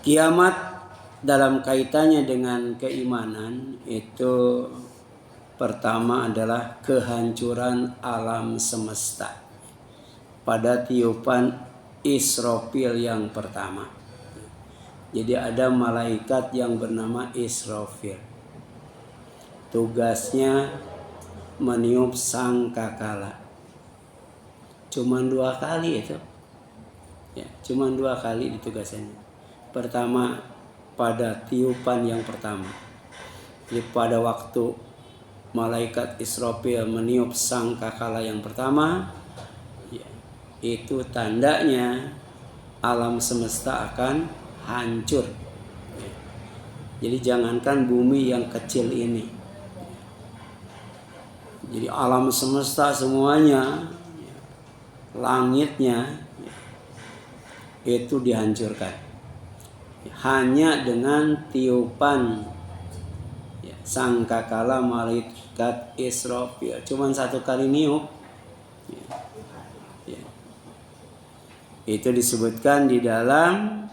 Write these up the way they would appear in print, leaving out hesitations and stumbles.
Kiamat dalam kaitannya dengan keimanan itu pertama adalah kehancuran alam semesta pada tiupan Israfil yang pertama. Jadi ada malaikat yang bernama Israfil. Tugasnya meniup sangkakala. Cuman 2 kali itu. Ya, cuman 2 kali ditugasannya. Pertama pada tiupan yang pertama. Jadi pada waktu malaikat Israfil meniup sangkakala yang pertama, ya, itu tandanya alam semesta akan hancur. Ya. Jadi jangankan bumi yang kecil ini. Jadi alam semesta semuanya, ya, langitnya, ya, itu dihancurkan. Hanya dengan tiupan, ya, sangkakala malaikat Israfil. Cuman 1 kali niup, ya, ya. Itu disebutkan di dalam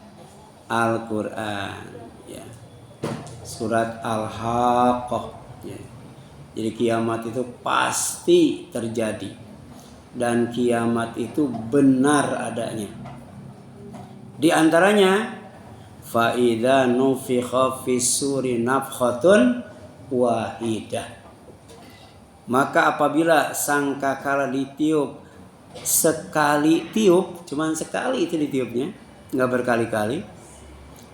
Al-Quran, ya. Surat Al-Haqqah, ya. Jadi kiamat itu pasti terjadi, dan kiamat itu benar adanya. Di antaranya fa idza nufikha fis-suri nafkhatun wahidah. Maka apabila sangkakala ditiup sekali tiup, cuman sekali itu ditiupnya, enggak berkali-kali.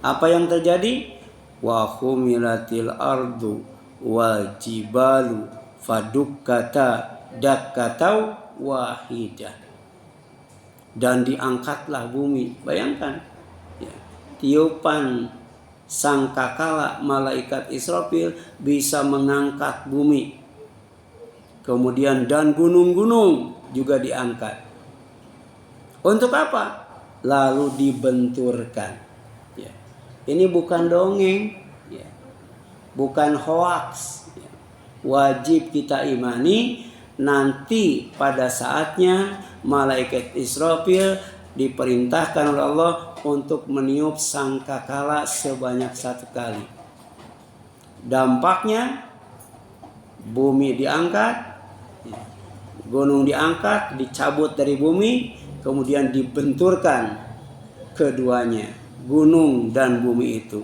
Apa yang terjadi? Wa humilatil ardu wal jibalu fadukkata dakkatau wahidah. Dan diangkatlah bumi. Bayangkan, ya, tiupan sangkakala malaikat Israfil bisa mengangkat bumi. Kemudian dan gunung-gunung juga diangkat. Untuk apa? Lalu dibenturkan. Ya. Ini bukan dongeng, ya, bukan hoaks. Ya. Wajib kita imani nanti pada saatnya malaikat Israfil diperintahkan oleh Allah untuk meniup sangkakala sebanyak 1 kali. Dampaknya bumi diangkat, gunung diangkat, dicabut dari bumi, kemudian dibenturkan keduanya, gunung dan bumi itu.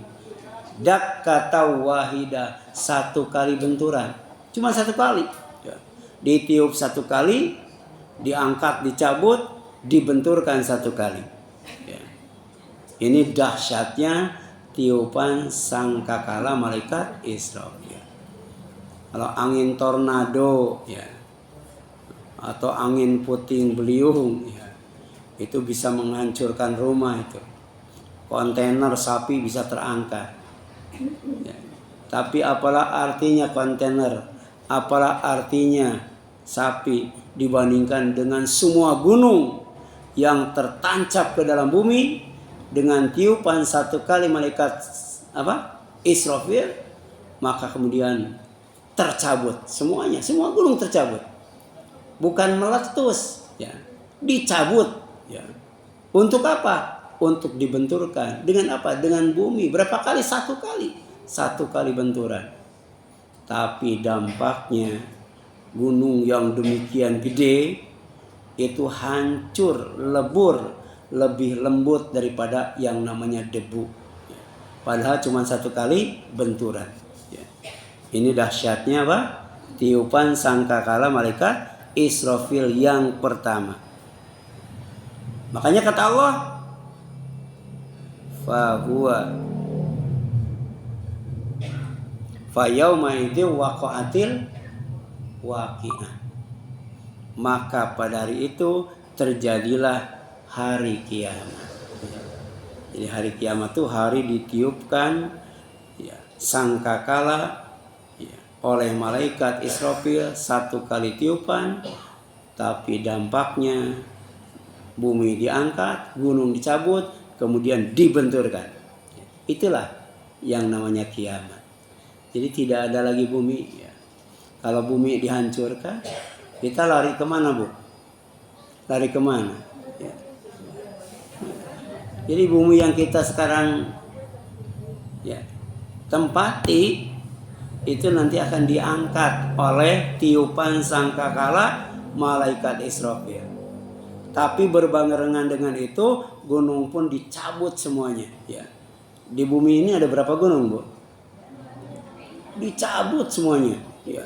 Dakkatau wahidah, 1 kali benturan. Cuma 1 kali. Ditiup 1 kali, diangkat, dicabut, dibenturkan 1 kali. Ya. Ini dahsyatnya tiupan sangkakala malaikat Israfil. Kalau angin tornado, ya, atau angin puting beliung, ya, itu bisa menghancurkan rumah itu. Kontainer sapi bisa terangkat. Ya. Tapi apalah artinya kontainer? Apalah artinya sapi dibandingkan dengan semua gunung yang tertancap ke dalam bumi dengan tiupan 1 kali malaikat Israfil, maka kemudian tercabut semuanya, semua gunung tercabut, bukan meletus, ya, dicabut, ya. Untuk apa? Untuk dibenturkan dengan apa? Dengan bumi. Berapa kali? 1 kali, 1 kali benturan. Tapi dampaknya gunung yang demikian gede itu hancur, lebur, lebih lembut daripada yang namanya debu. Padahal cuma 1 kali benturan. Ini dahsyatnya apa? Tiupan sangkakala malaikat Israfil yang pertama. Makanya kata Allah, fa yauma idzi waqa'atil waqi'ah. Maka pada hari itu terjadilah hari kiamat. Jadi hari kiamat itu hari ditiupkan, ya, sangkakala, ya, oleh malaikat Israfil 1 kali tiupan, tapi dampaknya bumi diangkat, gunung dicabut, kemudian dibenturkan. Itulah yang namanya kiamat. Jadi tidak ada lagi bumi, ya. Kalau bumi dihancurkan, kita lari kemana, Bu? Lari kemana? Ya. Jadi bumi yang kita sekarang tempati itu nanti akan diangkat oleh tiupan sangkakala malaikat Israfil. Tapi berbarengan dengan itu gunung pun dicabut semuanya. Ya. Di bumi ini ada berapa gunung, Bu? Dicabut semuanya. Ya.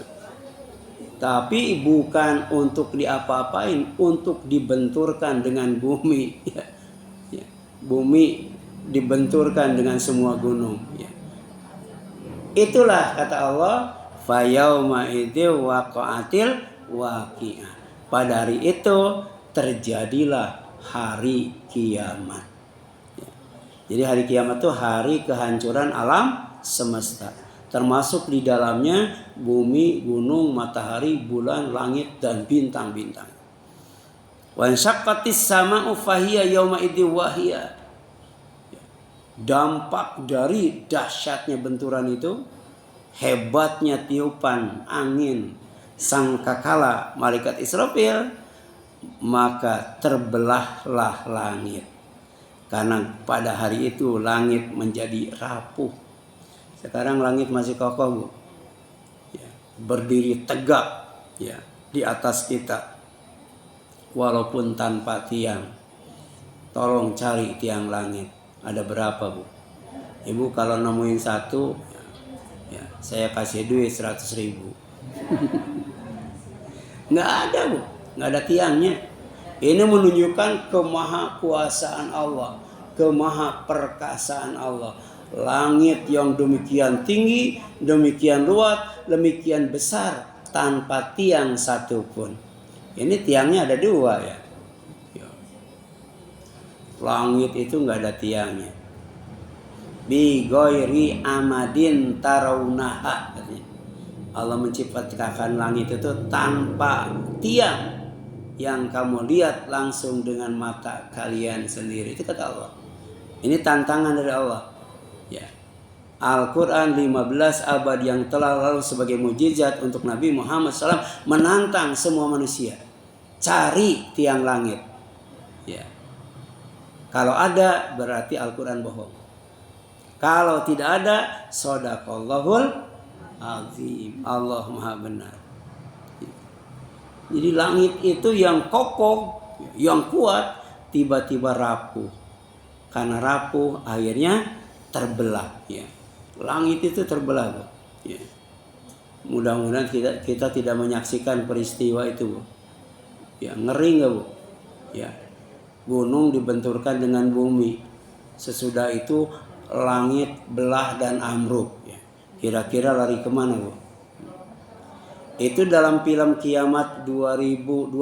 Tapi bukan untuk diapa-apain, untuk dibenturkan dengan bumi. Ya. Ya. Bumi dibenturkan dengan semua gunung. Ya. Itulah kata Allah, fayauma idil waqa'atil waqi'ah. Pada hari itu terjadilah hari kiamat. Ya. Jadi hari kiamat itu hari kehancuran alam semesta. Termasuk di dalamnya bumi, gunung, matahari, bulan, langit, dan bintang-bintang. Wa ansyaqqatis sama'u fahiya yauma idin wahiya. Dampak dari dahsyatnya benturan itu, hebatnya tiupan angin sangkakala malaikat Israfil, maka terbelahlah langit. Karena pada hari itu langit menjadi rapuh. Sekarang langit masih kokoh, Bu. Ya, berdiri tegak ya di atas kita. Walaupun tanpa tiang. Tolong cari tiang langit. Ada berapa, Bu? Ibu kalau nemuin satu, ya, saya kasih duit 100.000. Nggak ada, Bu. Nggak ada tiangnya. Ini menunjukkan kemahakuasaan Allah, kemahaperkasaan Allah. Langit yang demikian tinggi, demikian luas, demikian besar, tanpa tiang satupun. Ini tiangnya ada 2 ya. Langit itu nggak ada tiangnya. Bi ghairi amadin tarawunaha. Allah menciptakan langit itu tanpa tiang yang kamu lihat langsung dengan mata kalian sendiri. Itu kata Allah. Ini tantangan dari Allah. Ya. Al-Quran 15 abad yang telah lalu sebagai mukjizat untuk Nabi Muhammad SAW menantang semua manusia. Cari tiang langit. Ya. Kalau ada berarti Al-Quran bohong. Kalau tidak ada, shadaqallahul azim. Allah Maha benar. Jadi langit itu yang kokoh, yang kuat, tiba-tiba rapuh. Karena rapuh akhirnya terbelah. Ya. Langit itu terbelah. Ya. Mudah-mudahan kita tidak menyaksikan peristiwa itu, Bu. Ya, ngeri nggak, Bu? Ya. Gunung dibenturkan dengan bumi. Sesudah itu langit belah dan ambruk. Kira-kira lari kemana, Bu? Itu dalam film Kiamat 2012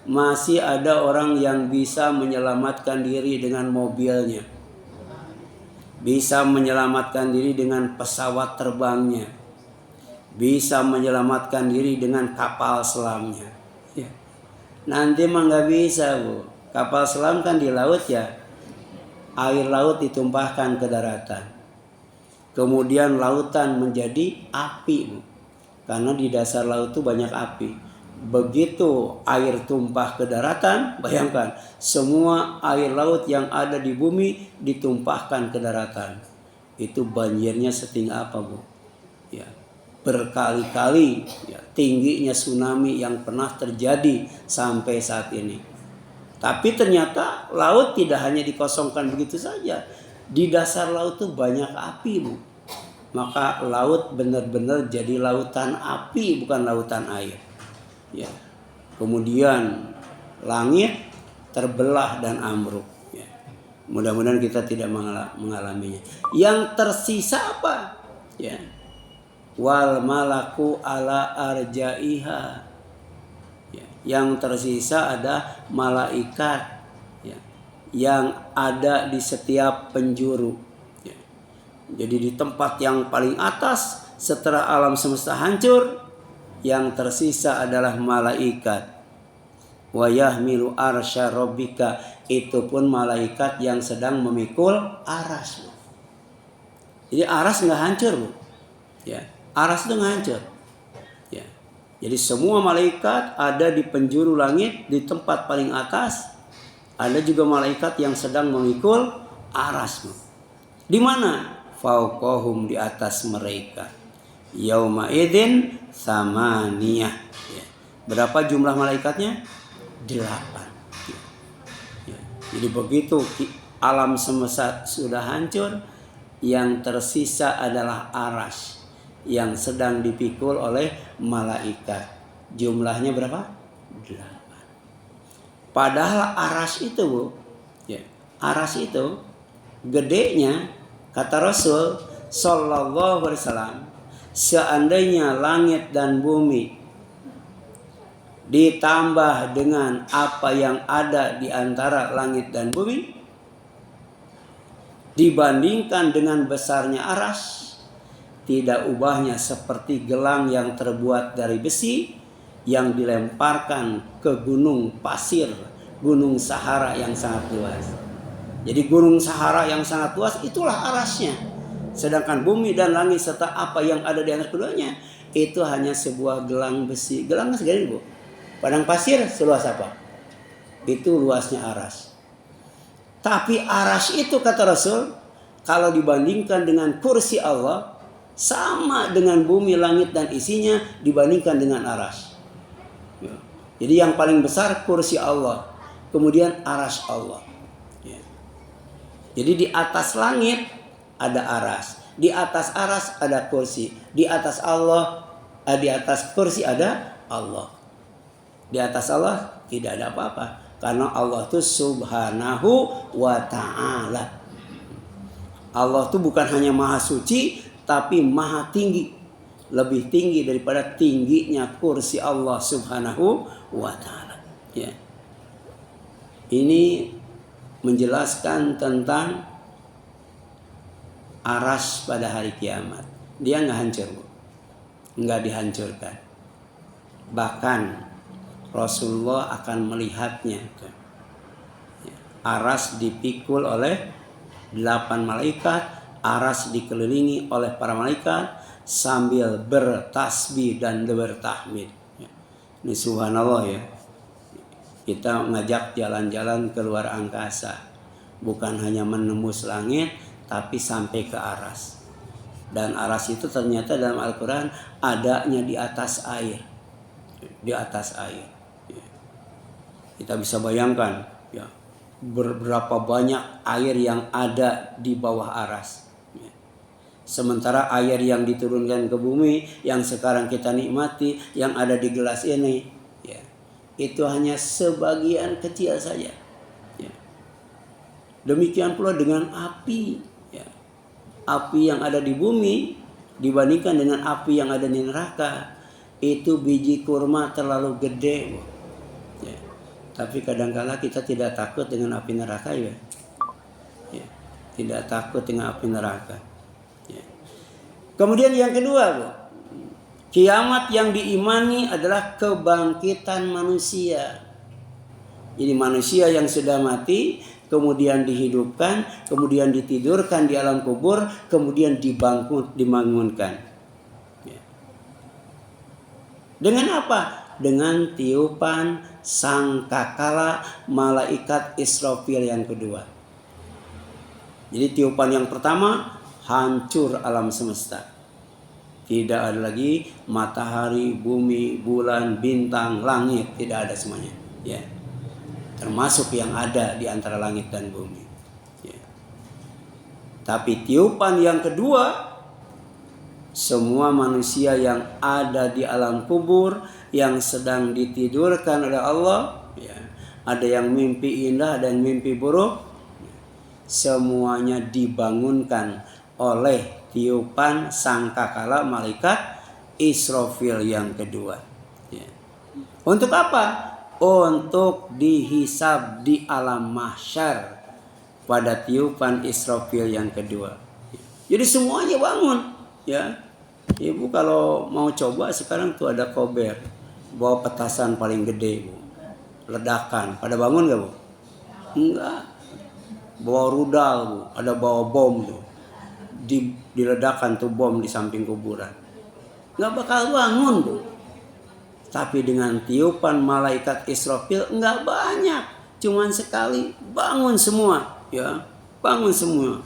masih ada orang yang bisa menyelamatkan diri dengan mobilnya. Bisa menyelamatkan diri dengan pesawat terbangnya. Bisa menyelamatkan diri dengan kapal selamnya. Ya. Nanti mah nggak bisa, Bu. Kapal selam kan di laut ya. Air laut ditumpahkan ke daratan. Kemudian lautan menjadi api, Bu. Karena di dasar laut itu banyak api. Begitu air tumpah ke daratan, bayangkan semua air laut yang ada di bumi ditumpahkan ke daratan. Itu banjirnya setinggi apa, Bu? Ya. Berkali-kali ya, tingginya tsunami yang pernah terjadi sampai saat ini. Tapi ternyata laut tidak hanya dikosongkan begitu saja. Di dasar laut itu banyak api, Bu. Maka laut benar-benar jadi lautan api, bukan lautan air. Ya. Kemudian langit terbelah dan ambruk. Ya. Mudah-mudahan kita tidak mengalaminya. Yang tersisa apa? Ya. Wal malaku ala arjaiha. Ya. Yang tersisa ada malaikat ya, yang ada di setiap penjuru. Ya. Jadi di tempat yang paling atas setelah alam semesta hancur, yang tersisa adalah malaikat. Wa yahmilu arsya rabbika, itu pun malaikat yang sedang memikul aras. Jadi aras nggak hancur, Bu. Ya, aras itu nggak hancur. Ya. Jadi semua malaikat ada di penjuru langit, di tempat paling atas. Ada juga malaikat yang sedang memikul aras. Di mana? fauqahum, di atas mereka. Yauma idzin samaniyah. Ya. Berapa jumlah malaikatnya? 8. Ya. Jadi begitu alam semesta sudah hancur, yang tersisa adalah arsy yang sedang dipikul oleh malaikat. Jumlahnya berapa? 8. Padahal arsy itu, Bu, ya, arsy itu gedenya, kata Rasul sallallahu alaihi wasallam, seandainya langit dan bumi ditambah dengan apa yang ada di antara langit dan bumi, dibandingkan dengan besarnya arsy, tidak ubahnya seperti gelang yang terbuat dari besi yang dilemparkan ke gunung pasir, gunung Sahara yang sangat luas. Jadi gunung Sahara yang sangat luas itulah arasnya. Sedangkan bumi dan langit serta apa yang ada di antara keduanya itu hanya sebuah gelang besi. Gelangnya segini, Bu. Padang pasir seluas apa? Itu luasnya aras. Tapi aras itu, kata Rasul, kalau dibandingkan dengan kursi Allah, sama dengan bumi, langit dan isinya dibandingkan dengan aras. Jadi yang paling besar kursi Allah, kemudian aras Allah. Jadi di atas langit ada aras, di atas aras ada kursi, di atas Allah, di atas kursi ada Allah. Di atas Allah tidak ada apa-apa, karena Allah itu subhanahu wa ta'ala. Allah itu bukan hanya maha suci, tapi maha tinggi, lebih tinggi daripada tingginya kursi Allah subhanahu wa ta'ala. Ya. Ini menjelaskan tentang aras pada hari kiamat. Dia nggak hancur, Bu. Nggak dihancurkan. Bahkan Rasulullah akan melihatnya. Aras dipikul oleh 8 malaikat. Aras dikelilingi oleh para malaikat sambil bertasbih dan bertahmid. Ini subhanallah, ya. Kita ngajak jalan-jalan ke luar angkasa. Bukan hanya menembus langit, tapi sampai ke aras. Dan aras itu ternyata dalam Al-Quran adanya di atas air. Di atas air. Kita bisa bayangkan, ya, berapa banyak air yang ada di bawah aras. Sementara air yang diturunkan ke bumi, yang sekarang kita nikmati, yang ada di gelas ini, ya, itu hanya sebagian kecil saja. Ya. Demikian pula dengan api. Ya. Api yang ada di bumi dibandingkan dengan api yang ada di neraka, itu biji kurma terlalu gede. Ya. Tapi kadang-kala kita tidak takut dengan api neraka, ya. Ya. Tidak takut dengan api neraka. Ya. Kemudian yang kedua, Bu, kiamat yang diimani adalah kebangkitan manusia. Jadi manusia yang sudah mati, kemudian dihidupkan, kemudian ditidurkan di alam kubur, kemudian dibangunkan. Ya. Dengan apa? Dengan tiupan sangkakala malaikat Israfil yang kedua. Jadi tiupan yang pertama, hancur alam semesta. Tidak ada lagi matahari, bumi, bulan, bintang, langit, tidak ada semuanya. Ya. Termasuk yang ada di antara langit dan bumi. Ya. Tapi tiupan yang kedua, semua manusia yang ada di alam kubur, yang sedang ditidurkan oleh Allah, ya, ada yang mimpi indah dan mimpi buruk, semuanya dibangunkan oleh tiupan sangkakala malaikat Israfil yang kedua. Ya. Untuk apa? Untuk dihisab di alam mahsyar pada tiupan Israfil yang kedua. Jadi semuanya bangun, ya. Ibu kalau mau coba sekarang tuh ada kober, bawa petasan paling gede, Bu. Ledakan, pada bangun gak, Bu? Enggak. Bawa rudal, Bu. Ada bawa bom tuh. Diledakan tuh bom di samping kuburan. Nggak bakal bangun, Bu. Tapi dengan tiupan malaikat Israfil nggak banyak, cuman sekali bangun semua, ya, bangun semua.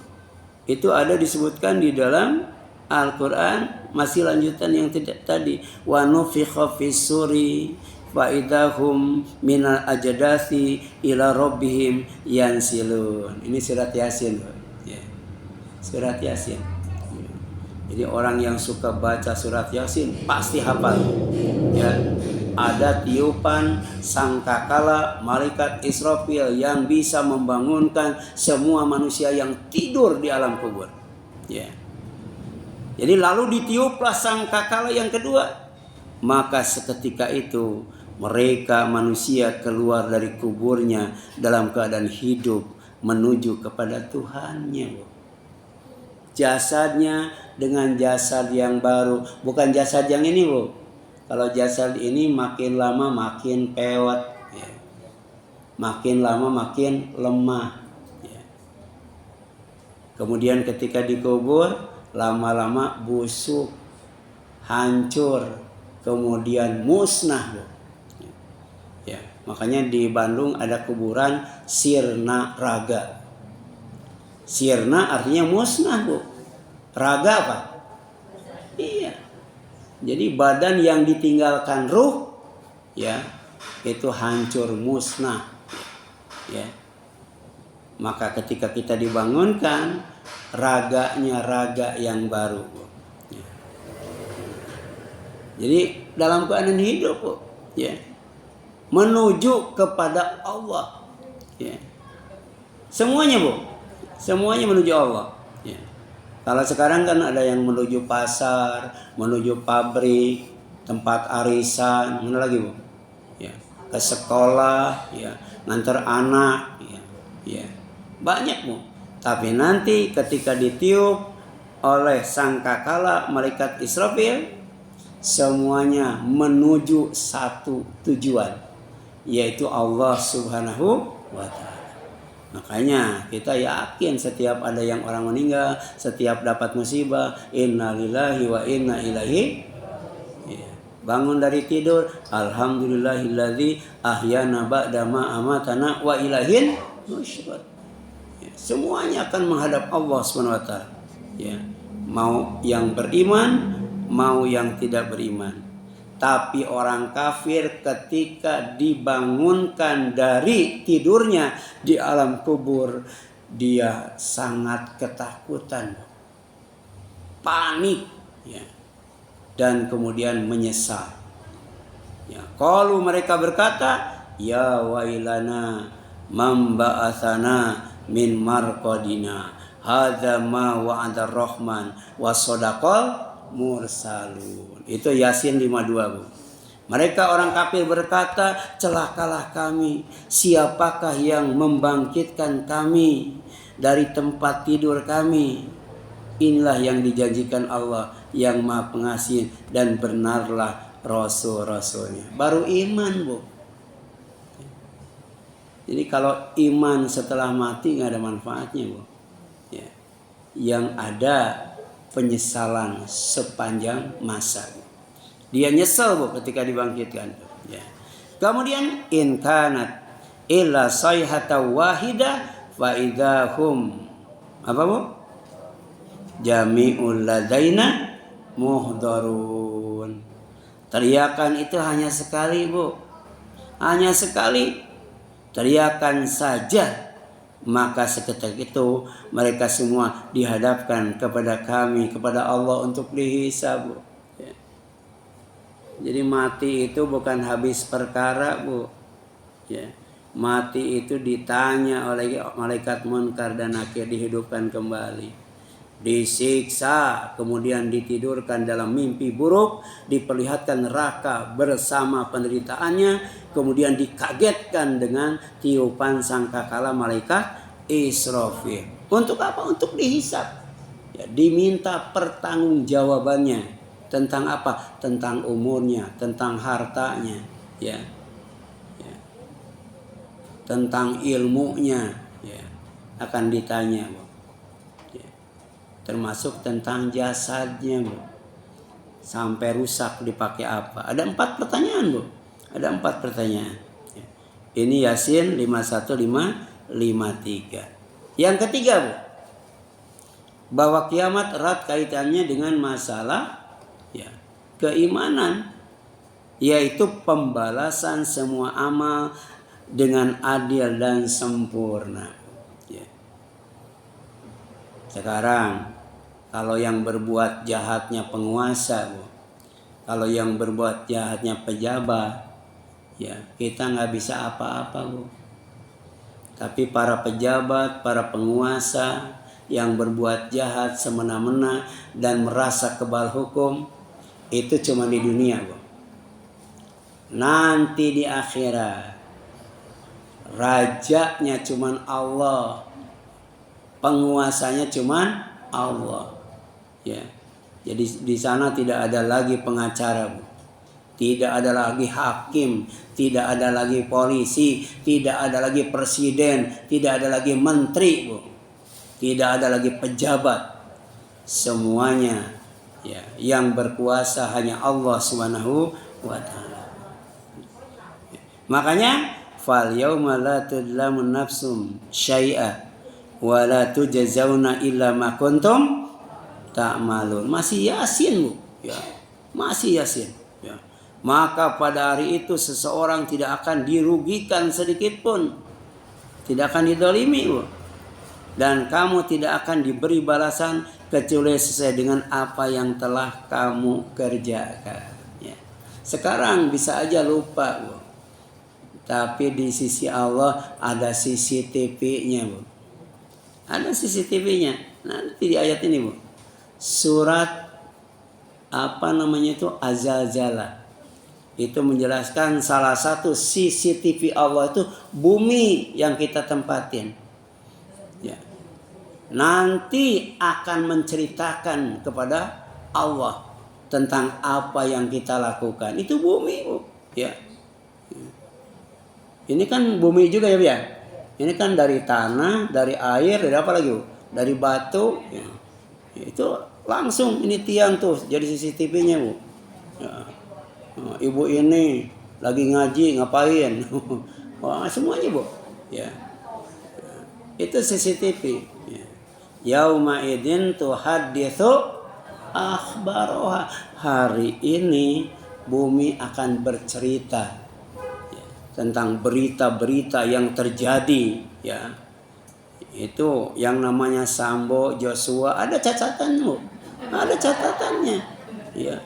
Itu ada disebutkan di dalam Al-Quran, masih lanjutan yang tadi. Wa nufikha fis suri fa idahum minal ajdasi ila rabbihim yansilun. Ini surat Yasin. Ya. Surat Yasin. Jadi orang yang suka baca surat Yasin pasti hafal. Ya. Ada tiupan sangkakala malaikat Israfil yang bisa membangunkan semua manusia yang tidur di alam kubur. Ya. Jadi lalu ditiuplah sangkakala yang kedua. Maka seketika itu mereka manusia keluar dari kuburnya dalam keadaan hidup menuju kepada Tuhannya. Jasadnya dengan jasad yang baru, bukan jasad yang ini, Bu. Kalau jasad ini makin lama makin pewet, ya. Makin lama makin lemah. Ya. Kemudian ketika dikubur, lama-lama busuk, hancur, kemudian musnah. Ya, makanya di Bandung ada kuburan Sirna Raga. Sirna artinya musnah, Bu. Raga apa? Iya. Jadi badan yang ditinggalkan ruh, ya, itu hancur musnah. Ya. Maka ketika kita dibangunkan, raganya raga yang baru. Ya. Jadi dalam keadaan hidup, ya, menuju kepada Allah. Ya. Semuanya, Bu. Semuanya menuju Allah. Ya. Kalau sekarang kan ada yang menuju pasar, menuju pabrik, tempat arisan, mana lagi, Bu? Ya. Ke sekolah, ya, ngantar anak, ya. Ya. Banyak, Bu. Tapi nanti ketika ditiup oleh sangkakala malaikat Israfil, semuanya menuju satu tujuan, yaitu Allah Subhanahu wa Ta'ala. Makanya kita yakin setiap ada yang orang meninggal, setiap dapat musibah, innalillahi wa inna ilaihi. Ya. Bangun dari tidur, alhamdulillahilladzi ahyana ba'da ma amatana wa ilaihin nusyur. Ya. Semuanya akan menghadap Allah Subhanahu wa Ta'ala. Ya. Mau yang beriman, mau yang tidak beriman. Tapi orang kafir ketika dibangunkan dari tidurnya di alam kubur, dia sangat ketakutan, panik, ya, dan kemudian menyesal. Ya, kalau mereka berkata, ya wailana mamba'athana min marqadina hadza ma wa'ada rahman wa sadaqal mursalun. Itu Yasin 52, Bu. Mereka orang kafir berkata, celakalah kami, siapakah yang membangkitkan kami dari tempat tidur kami? Inilah yang dijanjikan Allah yang Maha Pengasih, dan benarlah rasul-rasulnya. Baru iman, Bu. Jadi kalau iman setelah mati nggak ada manfaatnya, Bu. Ya. Yang ada penyesalan sepanjang masa. Dia nyesel, Bu, ketika dibangkitkan. Ya. Kemudian in kanat illa sayhata wahida fa idahum apa, Bu? Jami'ul ladaina muhdarun. Teriakan itu hanya sekali, Bu. Hanya sekali. Teriakan saja. Maka seketika itu mereka semua dihadapkan kepada kami, kepada Allah untuk dihisab. Ya. Jadi mati itu bukan habis perkara, Bu. Ya. Mati itu ditanya oleh malaikat munkar dan nakir, dihidupkan kembali. Disiksa, kemudian ditidurkan dalam mimpi buruk, diperlihatkan neraka bersama penderitaannya, kemudian dikagetkan dengan tiupan sangkakala malaikat Israfil. Untuk apa? Untuk dihisab. Ya, diminta pertanggungjawabannya tentang apa? Tentang umurnya, tentang hartanya, ya, ya. Tentang ilmunya, ya, akan ditanya, Bu. Termasuk tentang jasadnya, Bu. Sampai rusak dipakai apa? Ada 4 pertanyaan, Bu. Ada 4 pertanyaan. Ini Yasin 51, 53. Yang ketiga, Bu. bahwa kiamat erat kaitannya dengan masalah ya keimanan, yaitu pembalasan semua amal dengan adil dan sempurna. Ya. Sekarang kalau yang berbuat jahatnya penguasa, Bu, kalau yang berbuat jahatnya pejabat, ya kita nggak bisa apa-apa, Bu. Tapi para pejabat, para penguasa yang berbuat jahat semena-mena dan merasa kebal hukum, itu cuma di dunia, Bu. Nanti di akhirat rajanya cuma Allah, penguasanya cuma Allah. Ya. Jadi di sana tidak ada lagi pengacara, Bu. Tidak ada lagi hakim, tidak ada lagi polisi, tidak ada lagi presiden, tidak ada lagi menteri, Bu. Tidak ada lagi pejabat. Semuanya ya, yang berkuasa hanya Allah Subhanahu wa taala. Makanya fal yauma la tudlamu nafsum syai'a wa la tujzauna illa ma kuntum ta'malun. Masih Yasin, Bu. Ya. Masih Yasin, ya. Maka pada hari itu seseorang tidak akan dirugikan sedikit pun. Tidak akan didolimi, Bu. Dan kamu tidak akan diberi balasan kecuali sesuai dengan apa yang telah kamu kerjakan. Ya. Sekarang bisa aja lupa, Bu. Tapi di sisi Allah ada CCTV-nya, Bu. Ada CCTV-nya. Nanti di ayat ini, Bu. Surat apa namanya itu? Az-Zalzalah. Itu menjelaskan salah satu CCTV Allah itu bumi yang kita tempatin. Ya. Nanti akan menceritakan kepada Allah tentang apa yang kita lakukan. Itu bumi, Bu. Ya. Ini kan bumi juga, ya, Bia. Ini kan dari tanah, dari air, dari apa lagi, Bu? Dari batu. Ya. Itu langsung ini tiang tuh jadi CCTV-nya, Bu. Ya. Ibu ini lagi ngaji ngapain? Wah, semuanya, Bu. Ya. Itu CCTV. Ya. Yauma idzin tuhadditsu akhbaroha. Hari ini bumi akan bercerita ya, tentang berita-berita yang terjadi, ya. Itu yang namanya Sambo, Joshua, ada catatan, Bu. Ada catatannya. Ya.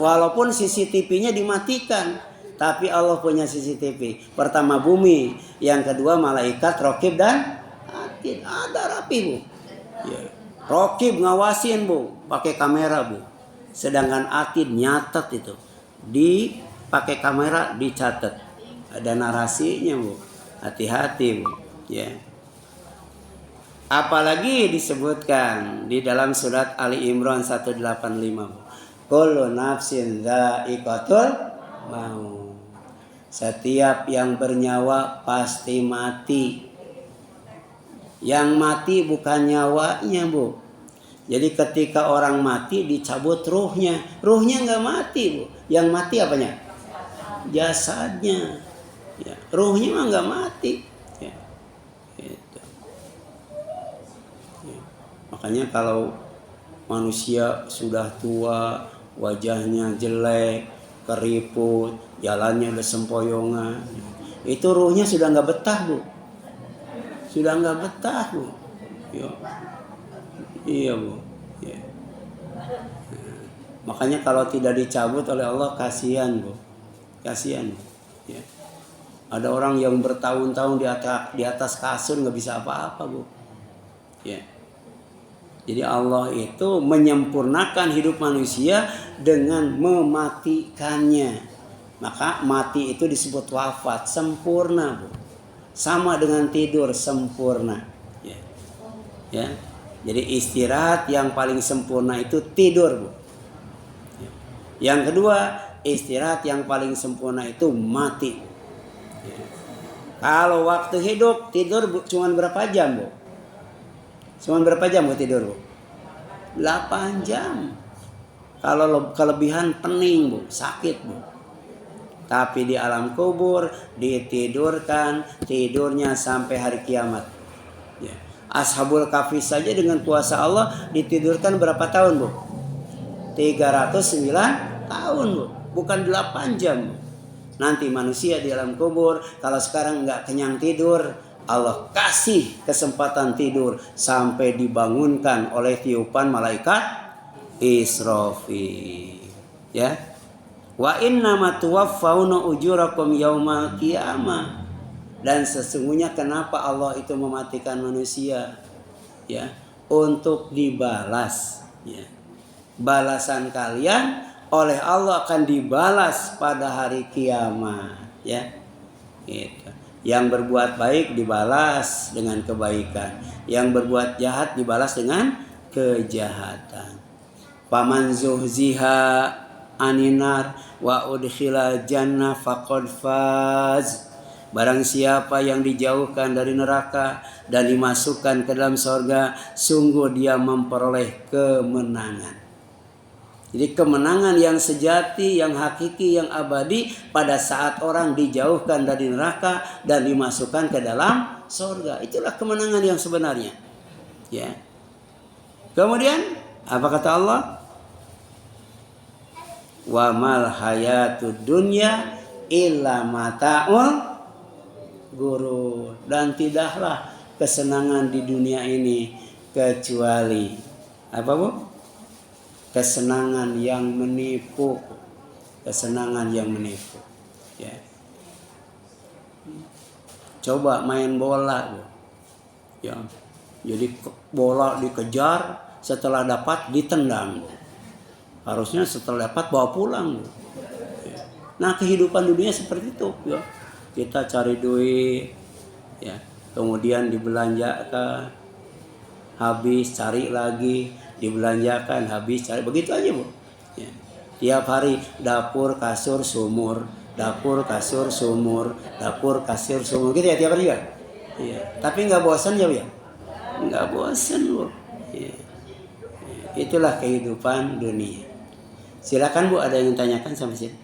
Walaupun CCTV-nya dimatikan, tapi Allah punya CCTV. Pertama bumi, yang kedua malaikat, Raqib dan Atid. Ada rapi, Bu. Ya. Raqib ngawasin, Bu, pakai kamera, Bu. Sedangkan Atid nyatet itu. Pakai kamera dicatat. Ada narasinya, Bu. Hati-hati, Bu. Ya. Apalagi disebutkan di dalam surat Ali Imran 185, Bu. Kullu nafsin dha'iqatul maut. Setiap yang bernyawa pasti mati. Yang mati bukan nyawanya, Bu. Jadi ketika orang mati dicabut ruhnya. Ruhnya nggak mati, Bu. Yang mati apanya? Jasadnya. Ya. Ruhnya mah nggak mati. Ya. Gitu. Ya. Makanya kalau manusia sudah tua, wajahnya jelek, keriput, jalannya udah sempoyongan, itu ruhnya sudah nggak betah, Bu. Sudah nggak betah, Bu. Ya. Iya, Bu. Ya. Makanya kalau tidak dicabut oleh Allah, kasihan, Bu. Kasihan, Bu. Ya. Ada orang yang bertahun-tahun di atas kasur nggak bisa apa-apa, Bu. Ya. Jadi Allah itu menyempurnakan hidup manusia dengan mematikannya. Maka mati itu disebut wafat, sempurna, Bu. Sama dengan tidur, sempurna. Ya. Ya. Jadi istirahat yang paling sempurna itu tidur, Bu. Ya. Yang kedua, istirahat yang paling sempurna itu mati. Ya. Kalau waktu hidup tidur cuma berapa jam, Bu? Cuma berapa jam, Bu, tidur, Bu? 8 jam. Kalau kelebihan pening, Bu, sakit, Bu. Tapi di alam kubur ditidurkan, tidurnya sampai hari kiamat. Ya. Ashabul Kahfi saja dengan kuasa Allah ditidurkan berapa tahun, Bu? 309 tahun, Bu. Bukan 8 jam, Bu. Nanti manusia di alam kubur, kalau sekarang nggak kenyang tidur, Allah kasih kesempatan tidur sampai dibangunkan oleh tiupan malaikat Israfil. Ya. Wa innama tuwaffawna ujurakum yaumal qiyamah. Dan sesungguhnya kenapa Allah itu mematikan manusia, ya, untuk dibalas, ya. Balasan kalian oleh Allah akan dibalas pada hari kiamat, ya. Gitu. Yang berbuat baik dibalas dengan kebaikan, yang berbuat jahat dibalas dengan kejahatan. Faman zuhziha aninar wa udkhila jannah faqad faz. Barang siapa yang dijauhkan dari neraka dan dimasukkan ke dalam surga, sungguh dia memperoleh kemenangan. Jadi kemenangan yang sejati, yang hakiki, yang abadi pada saat orang dijauhkan dari neraka dan dimasukkan ke dalam surga. Itulah kemenangan yang sebenarnya. Ya. Kemudian apa kata Allah? Wa mal hayatud dunya illa mata'ul guru, dan tidaklah kesenangan di dunia ini kecuali apa, Bu? Kesenangan yang menipu. Kesenangan yang menipu, ya. Coba main bola, Bu. Ya. Jadi bola dikejar, setelah dapat ditendang. Harusnya setelah dapat bawa pulang, Bu. Ya. Nah, kehidupan dunia seperti itu, ya. Kita cari duit, ya, kemudian dibelanjakan, habis, cari lagi, dibelanjakan, habis, cari, begitu aja, Bu. Ya. Tiap hari dapur kasur sumur, dapur kasur sumur, dapur kasur sumur, gitu ya tiap hari ya. Ya. Tapi nggak bosan ya, Bu, ya? Nggak bosan, Bu. Ya. Itulah kehidupan dunia. Silakan, Bu, ada yang tanyakan sampai sini?